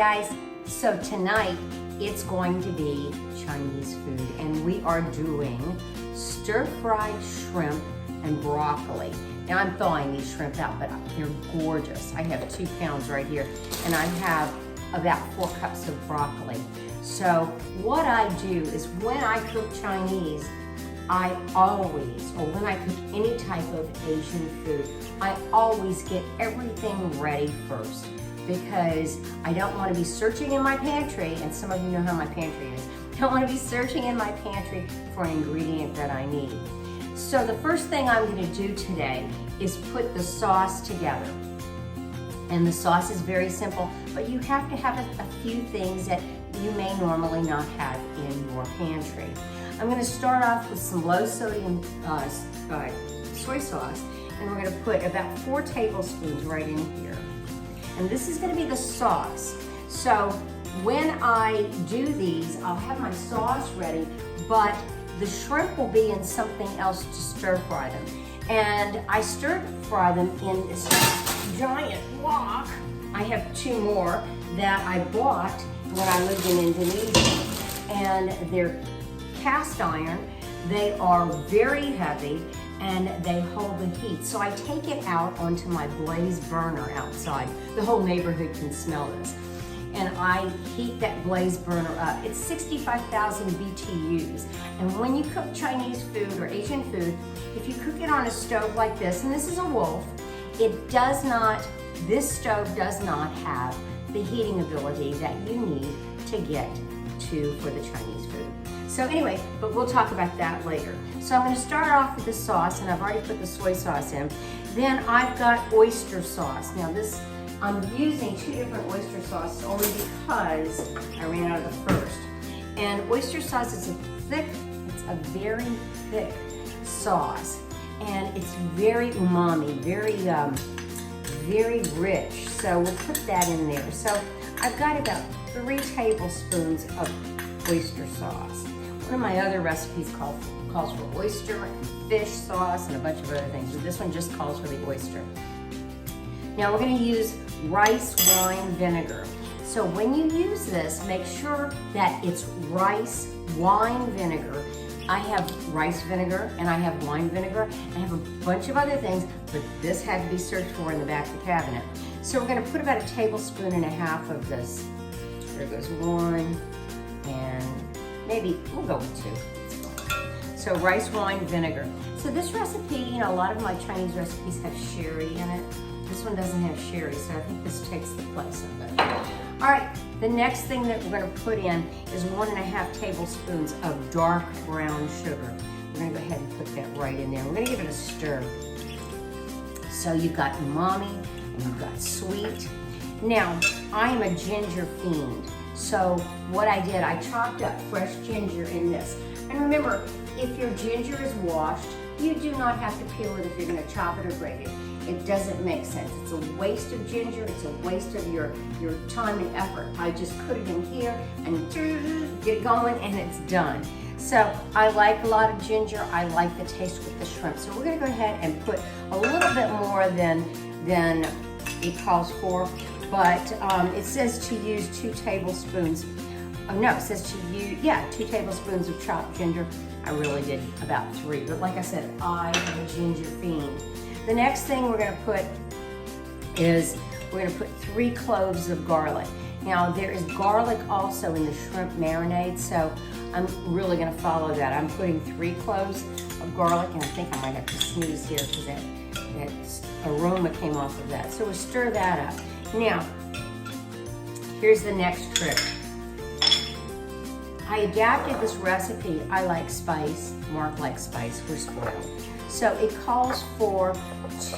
guys, so tonight it's going to be Chinese food and we are doing stir-fried shrimp and broccoli. Now I'm thawing these shrimp out, but they're gorgeous. I have 2 pounds right here and I have about 4 cups of broccoli. So what I do is when I cook Chinese, I always, or when I cook any type of Asian food, I always get everything ready first because I don't want to be searching in my pantry, and some of you know how my pantry is. I don't want to be searching in my pantry for an ingredient that I need. So the first thing I'm going to do today is put the sauce together. And the sauce is very simple, but you have to have a few things that you may normally not have in your pantry. I'm going to start off with some low sodium soy sauce, and we're going to put about 4 tablespoons right in here. And this is going to be the sauce. So when I do these, I'll have my sauce ready, but the shrimp will be in something else to stir fry them. And I stir fry them in this giant wok. I have 2 more that I bought when I lived in Indonesia, and they're cast iron. They are very heavy and they hold the heat. So I take it out onto my blaze burner outside. The whole neighborhood can smell this. And I heat that blaze burner up. It's 65,000 BTUs. And when you cook Chinese food or Asian food, if you cook it on a stove like this, and this is a Wolf, this stove does not have the heating ability that you need to get to for the Chinese food. So anyway, but we'll talk about that later. So I'm going to start off with the sauce, and I've already put the soy sauce in. Then I've got oyster sauce. Now this, I'm using 2 different oyster sauces only because I ran out of the first. And oyster sauce is it's a very thick sauce, and it's very umami, very rich. So we'll put that in there. So I've got about 3 tablespoons of oyster sauce. One of my other recipes calls for oyster and fish sauce and a bunch of other things, but this one just calls for the oyster. Now we're going to use rice wine vinegar. So when you use this, make sure that it's rice wine vinegar. I have rice vinegar and I have wine vinegar. I have a bunch of other things, but this had to be searched for in the back of the cabinet. So we're going to put about 1.5 tablespoons of this. There goes 1, and maybe we'll go with 2. So rice wine vinegar. So this recipe, you know, a lot of my Chinese recipes have sherry in it. This one doesn't have sherry, so I think this takes the place of it. All right, the next thing that we're going to put in is 1.5 tablespoons of dark brown sugar. We're going to go ahead and put that right in there. We're going to give it a stir. So you've got umami and you've got sweet. Now, I am a ginger fiend. So what I did, I chopped up fresh ginger in this. And remember, if your ginger is washed, you do not have to peel it if you're going to chop it or grate it. It doesn't make sense. It's a waste of ginger. It's a waste of your time and effort. I just put it in here and get it going, and it's done. So I like a lot of ginger. I like the taste with the shrimp. So we're going to go ahead and put a little bit more than it calls for. But it says to use 2 tablespoons. Oh no, it says to use, 2 tablespoons of chopped ginger. I really did about 3, but like I said, I am a ginger fiend. The next thing we're going to put is 3 cloves of garlic. Now there is garlic also in the shrimp marinade, so I'm really going to follow that. I'm putting 3 cloves of garlic, and I think I might have to sneeze here because that aroma came off of that. So we'll stir that up. Now, here's the next trick. I adapted this recipe. I like spice. Mark likes spice. We're spoiled. So it calls for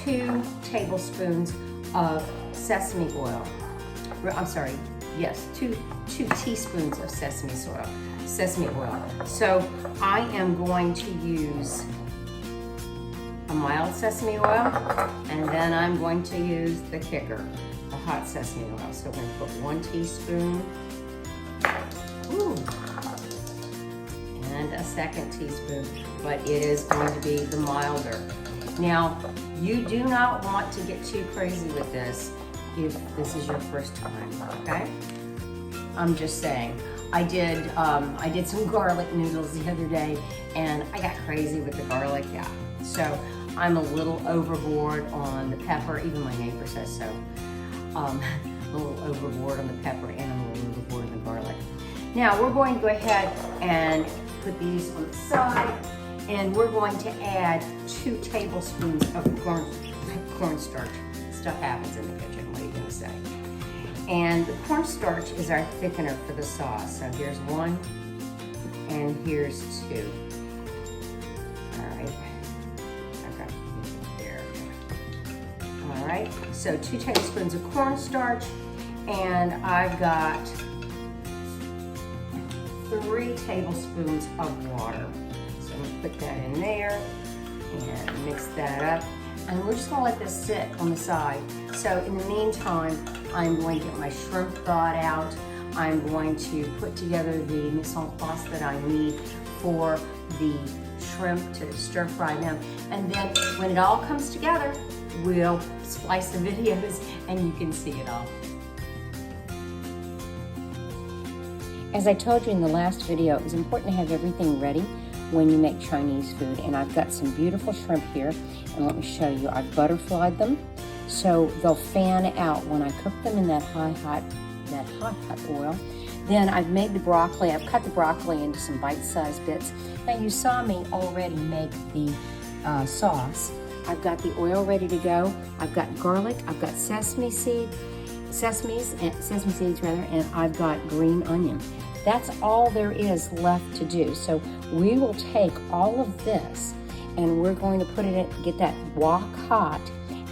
2 tablespoons of sesame oil. I'm sorry, yes, 2 teaspoons of sesame oil. So I am going to use a mild sesame oil, and then I'm going to use the kicker, the hot sesame oil. So we're going to put 1 teaspoon. And a 2nd teaspoon, but it is going to be the milder. Now, you do not want to get too crazy with this if this is your first time, okay? I'm just saying. I did some garlic noodles the other day, and I got crazy with the garlic. Yeah, so I'm a little overboard on the pepper. Even my neighbor says so. A little overboard on the pepper, and I'm a little overboard on the garlic. Now we're going to go ahead and put these on the side, and we're going to add 2 tablespoons of cornstarch. Stuff happens in the kitchen. What are you going to say? And the cornstarch is our thickener for the sauce. So here's 1, and here's 2. All right. Okay. There. All right. So 2 tablespoons of cornstarch, and I've got 3 tablespoons of water. So I'm going to put that in there and mix that up. And we're just gonna let this sit on the side. So in the meantime, I'm going to get my shrimp thawed out. I'm going to put together the mise en place that I need for the shrimp to stir fry them. And then when it all comes together, we'll splice the videos and you can see it all. As I told you in the last video, it was important to have everything ready when you make Chinese food. And I've got some beautiful shrimp here, and let me show you. I've butterflied them so they'll fan out when I cook them in that hot oil. Then I've made the broccoli. I've cut the broccoli into some bite-sized bits. Now you saw me already make the sauce. I've got the oil ready to go. I've got garlic. I've got sesame seeds rather, and I've got green onion. That's all there is left to do. So we will take all of this and we're going to put it in, get that wok hot,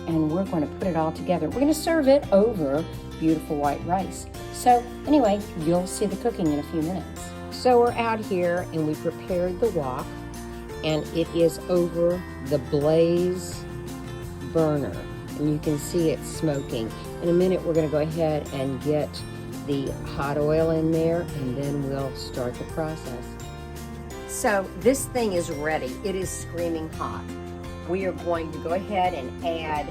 and we're going to put it all together. We're going to serve it over beautiful white rice. So anyway, you'll see the cooking in a few minutes. So we're out here and we prepared the wok, and it is over the blaze burner, and you can see it smoking. In a minute, we're going to go ahead and get the hot oil in there, and then we'll start the process. So this thing is ready. It is screaming hot. We are going to go ahead and add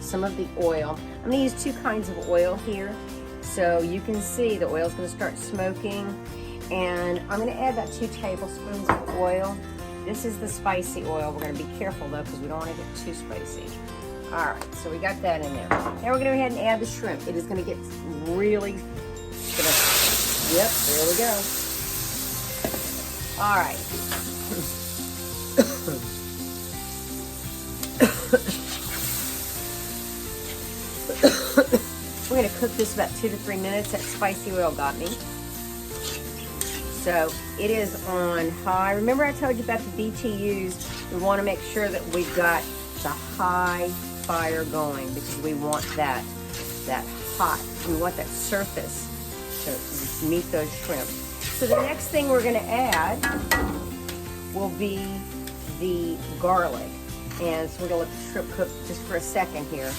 some of the oil. I'm going to use 2 kinds of oil here. So you can see the oil is going to start smoking, and I'm going to add about 2 tablespoons of oil. This is the spicy oil. We're going to be careful though, because we don't want to get too spicy. All right, so we got that in there. Now we're going to go ahead and add the shrimp. It is going to get really, yep, there we go. All right. We're going to cook this about 2 to 3 minutes. That spicy oil got me. So it is on high. Remember I told you about the BTUs? We want to make sure that we've got the high fire going, because we want that hot. We want that surface to meet those shrimp. So the next thing we're going to add will be the garlic. And so we're going to let the shrimp cook just for a second here.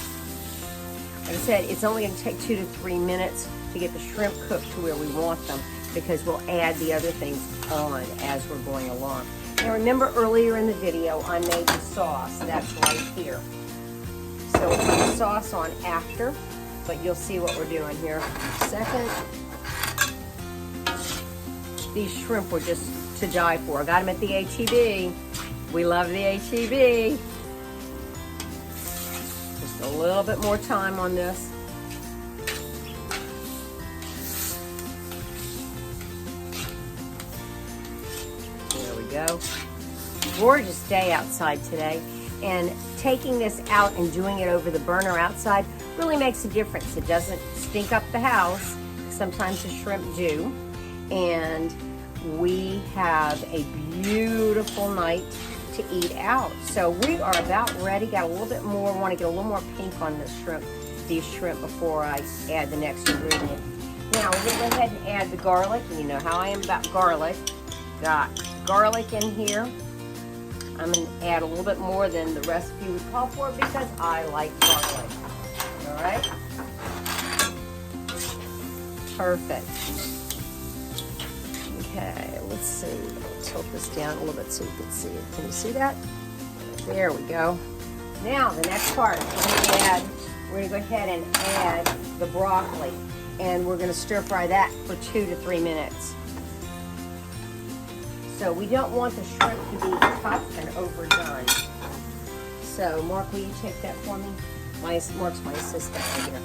Like I said, it's only going to take 2 to 3 minutes to get the shrimp cooked to where we want them, because we'll add the other things on as we're going along. Now remember earlier in the video, I made the sauce. That's right here. So we'll put the sauce on after, but you'll see what we're doing here in a second. These shrimp were just to die for. I got them at the H-E-B. We love the H-E-B. Just a little bit more time on this. There we go. Gorgeous day outside today. And taking this out and doing it over the burner outside really makes a difference. It doesn't stink up the house. Sometimes the shrimp do. And we have a beautiful night to eat out. So we are about ready. Got a little bit more, want to get a little more pink on this these shrimp before I add the next ingredient. Now we're going to go ahead and add the garlic. And you know how I am about garlic. Got garlic in here. I'm going to add a little bit more than the recipe would call for because I like garlic. All right? Perfect. Okay, let's see. I'll tilt this down a little bit so you can see it. Can you see that? There we go. Now, the next part, we're going to go ahead and add the broccoli. And we're gonna stir fry that for 2 to 3 minutes. So we don't want the shrimp to be tough and overdone. So Mark, will you take that for me? Mark's my assistant right here.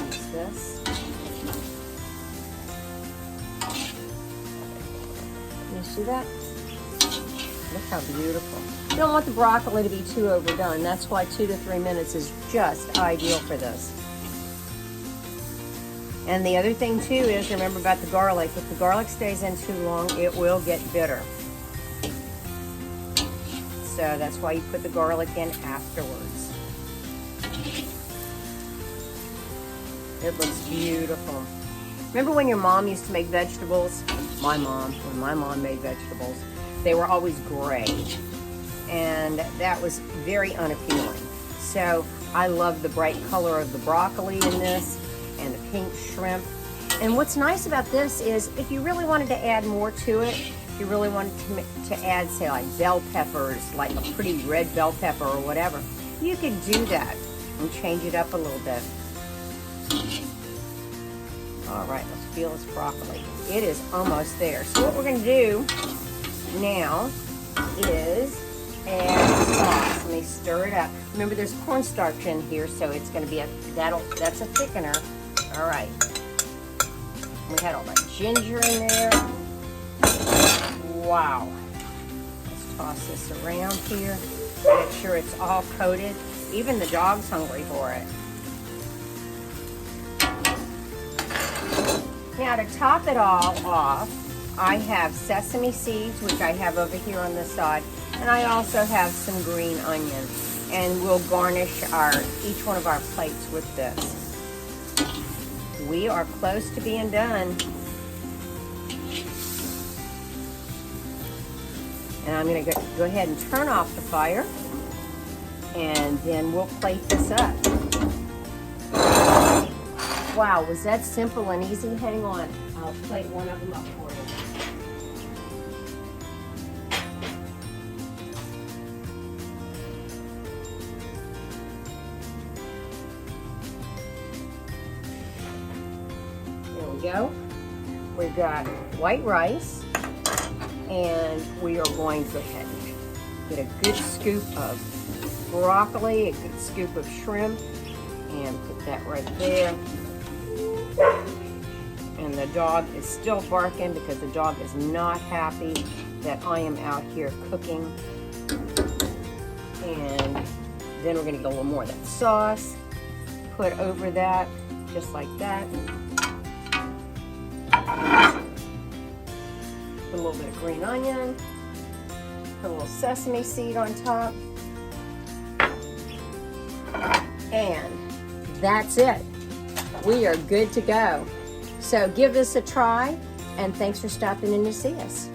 Use this. You see that? Look how beautiful. You don't want the broccoli to be too overdone. That's why 2 to 3 minutes is just ideal for this. And the other thing too is, remember about the garlic. If the garlic stays in too long, it will get bitter. So that's why you put the garlic in afterwards. It looks beautiful. Remember when your mom used to make vegetables? When my mom made vegetables, they were always gray. And that was very unappealing. So I love the bright color of the broccoli in this and the pink shrimp. And what's nice about this is if you really wanted to add more to it, if you really wanted to add, say, like bell peppers, like a pretty red bell pepper or whatever, you could do that and change it up a little bit. All right, let's peel this broccoli. It is almost there. So what we're gonna do now is add the sauce. Let me stir it up. Remember, there's cornstarch in here, so it's going to be that's a thickener. All right. We had all that ginger in there. Wow. Let's toss this around here. Make sure it's all coated. Even the dog's hungry for it. Now to top it all off, I have sesame seeds, which I have over here on the side, and I also have some green onion. And we'll garnish each one of our plates with this. We are close to being done. And I'm going to go ahead and turn off the fire, and then we'll plate this up. Wow, was that simple and easy? Hang on, I'll plate one of them up for you. There we go. We've got white rice, and we are going to go ahead and get a good scoop of broccoli, a good scoop of shrimp, and put that right there. And the dog is still barking because the dog is not happy that I am out here cooking. And then we're gonna get a little more of that sauce, put over that, just like that. Put a little bit of green onion, put a little sesame seed on top. And that's it. We are good to go. So give this a try, and thanks for stopping in to see us.